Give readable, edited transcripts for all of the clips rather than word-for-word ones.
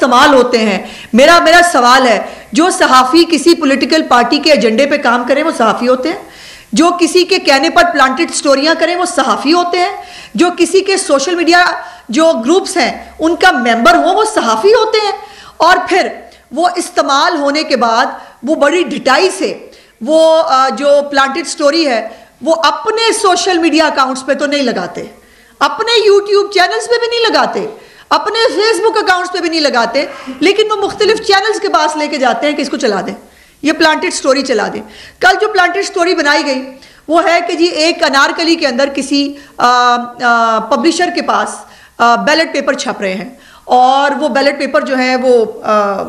استعمال ہوتے ہیں. میرا سوال ہے, جو صحافی کسی پولیٹیکل پارٹی کے ایجنڈے پہ کام کریں وہ صحافی ہوتے ہیں, جو کسی کے کہنے پر پلانٹڈ سٹوریاں کریں وہ صحافی ہوتے ہیں, جو کسی کے سوشل میڈیا جو گروپس ہیں ان کا ممبر ہوں وہ صحافی ہوتے ہیں, اور پھر وہ استعمال ہونے کے بعد وہ بڑی ڈھٹائی سے وہ جو پلانٹڈ سٹوری ہے وہ اپنے سوشل میڈیا اکاؤنٹس پہ تو نہیں لگاتے, اپنے یوٹیوب چینلز پہ بھی نہیں لگاتے, اپنے فیس بک اکاؤنٹس پہ بھی نہیں لگاتے, لیکن وہ مختلف چینلز کے پاس لے کے جاتے ہیں کہ اس کو چلا دیں, یہ پلانٹڈ سٹوری چلا دیں. کل جو پلانٹڈ سٹوری بنائی گئی وہ ہے کہ جی ایک انارکلی کے اندر کسی پبلشر کے پاس بیلٹ پیپر چھپ رہے ہیں, اور وہ بیلٹ پیپر جو ہیں وہ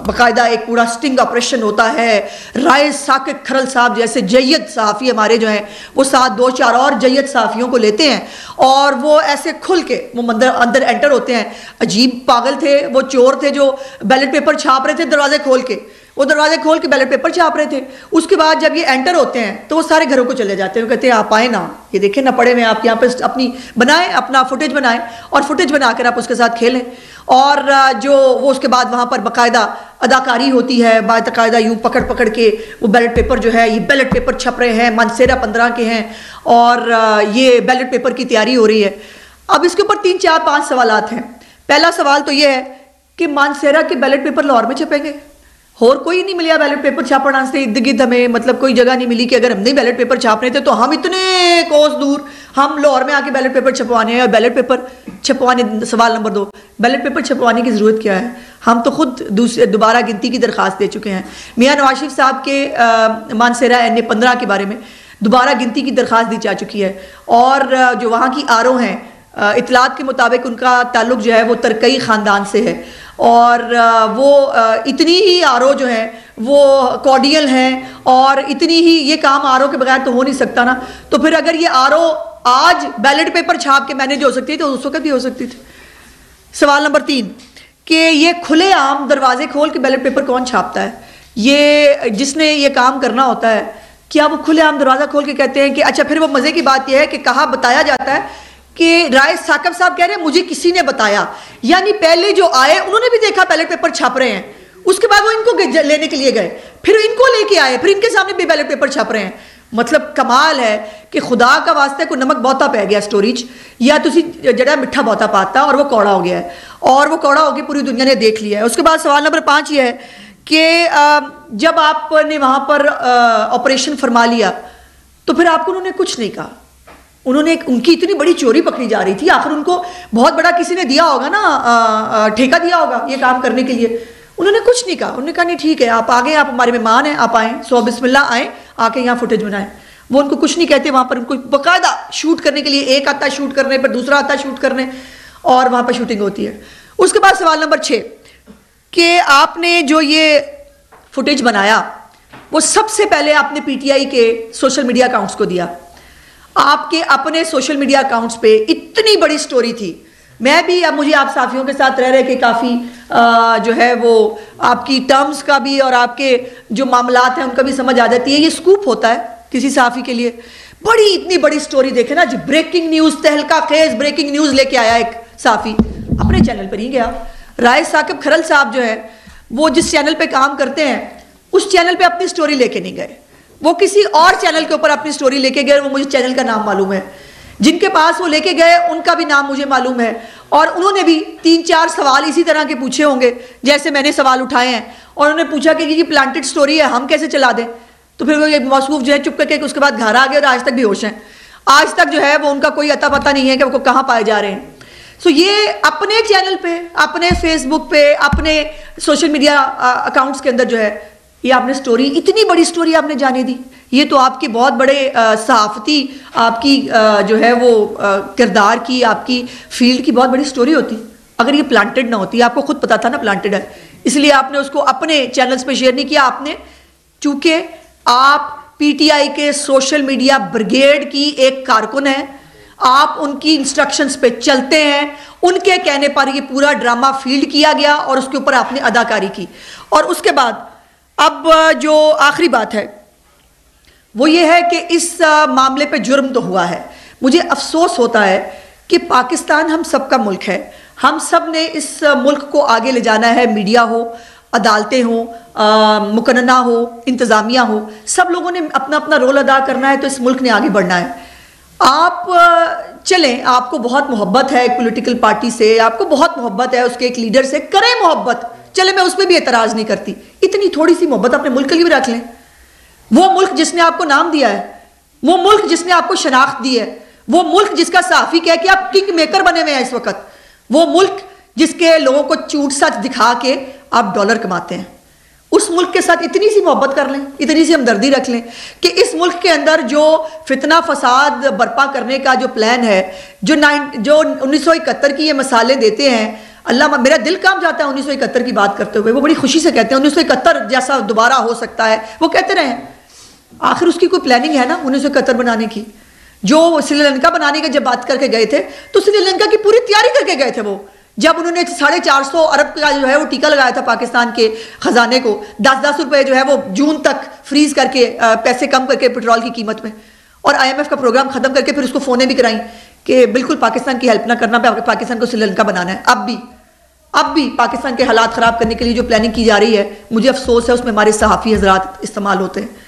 باقاعدہ ایک پورا سٹنگ آپریشن ہوتا ہے. رائے ثاقب کھرل صاحب جیسے جید صحافی ہمارے جو ہیں وہ ساتھ 2-4 اور جید صحافیوں کو لیتے ہیں, اور وہ ایسے کھل کے وہ اندر انٹر ہوتے ہیں. عجیب پاگل تھے وہ, چور تھے جو بیلٹ پیپر چھاپ رہے تھے دروازے کھول کے, وہ دروازے کھول کے بیلٹ پیپر چھاپ رہے تھے. اس کے بعد جب یہ انٹر ہوتے ہیں تو وہ سارے گھروں کو چلے جاتے ہیں, وہ کہتے ہیں آپ آئیں نا, یہ دیکھیں نہ پڑے ہوئے, آپ یہاں پہ اپنی بنائیں, اپنا فوٹیج بنائیں, اور فوٹیج بنا کر آپ اس کے ساتھ کھیلیں. اور جو وہ اس کے بعد وہاں پر باقاعدہ اداکاری ہوتی ہے, باقاعدہ یوں پکڑ کے وہ بیلٹ پیپر جو ہے, یہ بیلٹ پیپر چھپ رہے ہیں, مانسیرا 15 کے ہیں, اور یہ بیلٹ پیپر کی تیاری ہو رہی ہے. اب اس کے اوپر 3 4 5 سوالات ہیں. پہلا سوال تو یہ ہے کہ مانسیرا کے بیلٹ پیپر لاہور میں چھپیں گے, اور کوئی نہیں ملیا بیلٹ پیپر چھاپنا سے ارد گرد, ہمیں مطلب کوئی جگہ نہیں ملی کہ اگر ہم نہیں بیلٹ پیپر چھاپنے تھے تو ہم اتنے کوس دور ہم لاہور میں آ کے بیلٹ پیپر چھپوانے ہیں. اور بیلٹ پیپر چھپوانے, سوال نمبر 2, بیلٹ پیپر چھپوانے کی ضرورت کیا ہے؟ ہم تو خود دوبارہ گنتی کی درخواست دے چکے ہیں. میاں نواز شریف صاحب کے مانسیرا NA-15 کے بارے میں دوبارہ گنتی کی درخواست دی جا چکی ہے, اور جو وہاں کی آرو ہیں اطلاعات کے مطابق ان کا تعلق جو ہے وہ ترکئی خاندان سے ہے, اور وہ اتنی ہی آرو جو ہیں وہ کارڈیل ہیں, اور اتنی ہی یہ کام آرو کے بغیر تو ہو نہیں سکتا نا. تو پھر اگر یہ آرو آج بیلٹ پیپر چھاپ کے مینیج ہو سکتی ہے تو اس وقت بھی ہو سکتی تھی. سوال نمبر 3 کہ یہ کھلے عام دروازے کھول کے بیلٹ پیپر کون چھاپتا ہے؟ یہ جس نے یہ کام کرنا ہوتا ہے, کیا وہ کھلے عام دروازہ کھول کے کہتے ہیں کہ اچھا. پھر وہ مزے کی بات یہ ہے کہ کہا بتایا جاتا ہے کہ رائے ثاقب صاحب کہہ رہے ہیں مجھے کسی نے بتایا, یعنی پہلے جو آئے انہوں نے بھی دیکھا بیلٹ پیپر چھپ رہے ہیں, اس کے بعد وہ ان کو لینے کے لیے گئے, پھر ان کو لے کے آئے, پھر ان کے سامنے بھی بیلٹ پیپر چھپ رہے ہیں. مطلب کمال ہے کہ خدا کا واسطہ کوئی نمک بہتا پہ گیا سٹوریج, یا تسی جڑا میٹھا بہتا پاتا اور وہ کوڑا ہو گیا ہے, اور وہ کوڑا ہو کے پوری دنیا نے دیکھ لیا ہے. اس کے بعد سوال نمبر 5 یہ ہے کہ جب آپ نے وہاں پر آپریشن فرما لیا تو پھر آپ کو انہوں نے کچھ نہیں کہا. انہوں نے ان کی اتنی بڑی چوری پکڑی جا رہی تھی, آخر ان کو بہت بڑا کسی نے دیا ہوگا نا, ٹھیکہ دیا ہوگا یہ کام کرنے کے لیے. انہوں نے کچھ نہیں کہا, انہوں نے کہا نہیں ٹھیک ہے آپ آگے, آپ ہمارے مہمان ہیں, آپ آئیں, سو بسم اللہ آئیں, آ کے یہاں فوٹیج بنائیں. وہ ان کو کچھ نہیں کہتے, وہاں پر ان کو باقاعدہ شوٹ کرنے کے لیے ایک آتا ہے شوٹ کرنے, پر دوسرا آتا ہے شوٹ کرنے, اور وہاں پر شوٹنگ ہوتی ہے. اس کے بعد سوال نمبر 6 کہ آپ نے جو یہ فوٹیج بنایا وہ سب سے پہلے آپ نے PTI کے سوشل میڈیا اکاؤنٹس کو دیا. آپ کے اپنے سوشل میڈیا اکاؤنٹس پہ اتنی بڑی سٹوری تھی. میں بھی اب مجھے آپ صحافیوں کے ساتھ رہ کے کافی جو ہے وہ آپ کی ٹرمز کا بھی اور آپ کے جو معاملات ہیں ان کا بھی سمجھ آ جاتی ہے. یہ سکوپ ہوتا ہے کسی صحافی کے لیے, بڑی اتنی بڑی سٹوری دیکھیں نا جی, بریکنگ نیوز, تہلکہ خیز بریکنگ نیوز لے کے آیا ایک صحافی, اپنے چینل پر ہی گیا. رائے ثاقب کھرل صاحب جو ہے وہ جس چینل پہ کام کرتے ہیں اس چینل پہ اپنی سٹوری لے کے نہیں گئے, وہ کسی اور چینل کے اوپر اپنی سٹوری لے کے گئے. وہ مجھے چینل کا نام معلوم ہے, جن کے پاس وہ لے کے گئے ان کا بھی نام مجھے معلوم ہے, اور انہوں نے بھی 3 4 سوال اسی طرح کے پوچھے ہوں گے جیسے میں نے سوال اٹھائے ہیں, اور انہوں نے پوچھا کہ یہ پلانٹڈ سٹوری ہے ہم کیسے چلا دیں. تو پھر وہ ایک موصوف جو ہے چپ کر کے اس کے بعد گھر آ گئے, اور آج تک بھی ہوش ہیں. آج تک جو ہے وہ ان کا کوئی عطا پتہ نہیں ہے کہ وہ کہاں پائے جا رہے ہیں. سو یہ اپنے چینل پہ, اپنے فیس بک پہ, اپنے سوشل میڈیا اکاؤنٹس کے اندر جو ہے یہ آپ نے سٹوری, اتنی بڑی سٹوری آپ نے جانے دی. یہ تو آپ کے بہت بڑے صحافتی آپ کی جو ہے وہ کردار کی, آپ کی فیلڈ کی بہت بڑی سٹوری ہوتی. اگر یہ پلانٹڈ نہ ہوتی, آپ کو خود پتا تھا نا پلانٹڈ ہے, اس لیے آپ نے اس کو اپنے چینلز پہ شیئر نہیں کیا. آپ نے چونکہ آپ PTI کے سوشل میڈیا بریگیڈ کی ایک کارکن ہیں, آپ ان کی انسٹرکشنز پہ چلتے ہیں, ان کے کہنے پر یہ پورا ڈرامہ فیلڈ کیا گیا اور اس کے اوپر آپ نے اداکاری کی. اور اس کے بعد اب جو آخری بات ہے وہ یہ ہے کہ اس معاملے پہ جرم تو ہوا ہے. مجھے افسوس ہوتا ہے کہ پاکستان ہم سب کا ملک ہے, ہم سب نے اس ملک کو آگے لے جانا ہے، میڈیا ہو، عدالتیں ہوں، مقننہ ہو، انتظامیہ ہو، سب لوگوں نے اپنا اپنا رول ادا کرنا ہے، تو اس ملک نے آگے بڑھنا ہے۔ آپ چلیں، آپ کو بہت محبت ہے ایک پولیٹیکل پارٹی سے، آپ کو بہت محبت ہے اس کے ایک لیڈر سے، کریں محبت، چلیں میں اس پہ بھی اعتراض نہیں کرتی، اتنی تھوڑی سی محبت اپنے ملک کے لیے بھی رکھ لیں۔ وہ ملک جس نے آپ کو نام دیا ہے، وہ ملک جس نے آپ کو شناخت دی ہے، وہ ملک جس کا صحافی کہہ کہ آپ کنگ میکر بنے ہوئے ہیں اس وقت، وہ ملک جس کے لوگوں کو جھوٹ سچ دکھا کے آپ ڈالر کماتے ہیں، اس ملک کے ساتھ اتنی سی محبت کر لیں، اتنی سی ہمدردی رکھ لیں کہ اس ملک کے اندر جو فتنہ فساد برپا کرنے کا جو پلان ہے، جو 1971 کی یہ مثالیں دیتے ہیں، اللہ میرا دل کام جاتا ہے 1971 کی بات کرتے ہوئے، وہ بڑی خوشی سے کہتے ہیں 1971 جیسا دوبارہ ہو سکتا ہے، وہ کہتے رہے ہیں، آخر اس کی کوئی پلاننگ ہے نا 1971 بنانے کی؟ جو سری لنکا بنانے کا جب بات کر کے گئے تھے تو سری لنکا کی پوری تیاری کر کے گئے تھے، وہ جب انہوں نے 450 ارب کا جو ہے وہ ٹیکہ لگایا تھا پاکستان کے خزانے کو، 10 روپے جو ہے وہ جون تک فریز کر کے پیسے کم کر کے پیٹرول کی قیمت میں، اور IMF کا پروگرام ختم کر کے پھر اس کو فونیں بھی کرائیں کہ بالکل پاکستان کی ہیلپ نہ کرنا، پاکستان کو سری لنکا بنانا ہے۔ اب بھی پاکستان کے حالات خراب کرنے کے لیے جو پلاننگ کی جا رہی ہے، مجھے افسوس ہے اس میں ہمارے صحافی حضرات استعمال ہوتے ہیں۔